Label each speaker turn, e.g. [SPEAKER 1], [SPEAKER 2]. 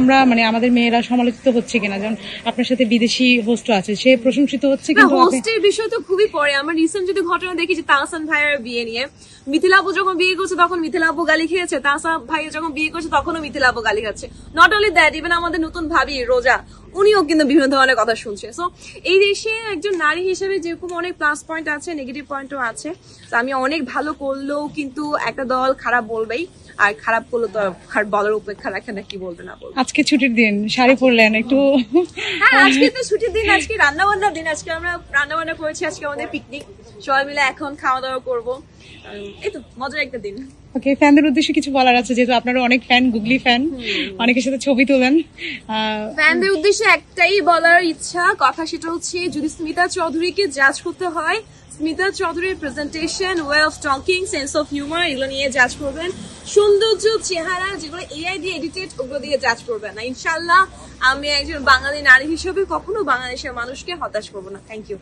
[SPEAKER 1] আমরা মানে আমাদের মেয়েরা সমালোচিত হচ্ছে কিনা, যেমন আপনার সাথে বিদেশি হোস্ট আছে, সে প্রশংসিত হচ্ছে কিন্তু
[SPEAKER 2] হোস্টের বিষয় তো খুবই পরে। আমরা রিসেন্ট যদি ঘটনা দেখি যে তাহসান ভাইয়ের বিয়ে নিয়ে, মিথিলা আপু যখন বিয়ে করছে তখন মিথিলা আপু গালি খেয়েছে, তাহসান ভাই যখন বিয়ে করছে তখনও মিথিলা আপু গালি খাচ্ছে। নট অনলি দ্যাট, ইভেন আমাদের নতুন ভাবি রোজা, উনিও কিন্তু বিভিন্ন ধরনের কথা শুনছে। সো এই দেশে একজন নারী হিসেবে যেরকম অনেক প্লাস পয়েন্ট আছে, নেগেটিভ পয়েন্টও আছে। তো আমি অনেক ভালো করলেও কিন্তু একটা দল খারাপ বলবেই, আর খারাপ করলে তো বলার উপেক্ষা রাখে না কি বলবে না বলবে।
[SPEAKER 1] আজকে ছুটির দিন, শাড়ি পরলেন একটু?
[SPEAKER 2] হ্যাঁ, আজকে তো ছুটির দিন, আজকে রান্না বান্নার দিন। আজকে আমরা রান্না বান্না করেছি, আজকে আমাদের পিকনিক, সবাই মিলে এখন খাওয়া দাওয়া করবো। এই তো মজার একটা দিন।
[SPEAKER 1] ওকে, ফ্যানদের উদ্দেশ্যে কিছু বলার আছে? যেহেতু আপনারা অনেক ফ্যান, গুগলি ফ্যান, অনেকের সাথে ছবি তোলেন।
[SPEAKER 2] ফ্যানদের উদ্দেশ্যে একটাই বলার ইচ্ছা, কথা, সেটা হচ্ছে যদি স্মিতা চৌধুরীকে জাজ করতে হয়, স্মিতা চৌধুরীর presentation, way of talking, sense of humour, এগুলো নিয়ে জাজ করবেন। সৌন্দর্য, চেহারা যেগুলো এআই দিয়ে এডিটেড, ওগুলো দিয়ে জাজ করবেন না। ইনশাল্লাহ আমি একজন বাঙালি নারী হিসেবে কখনো বাংলাদেশের মানুষকে হতাশ করবো না। Thank you.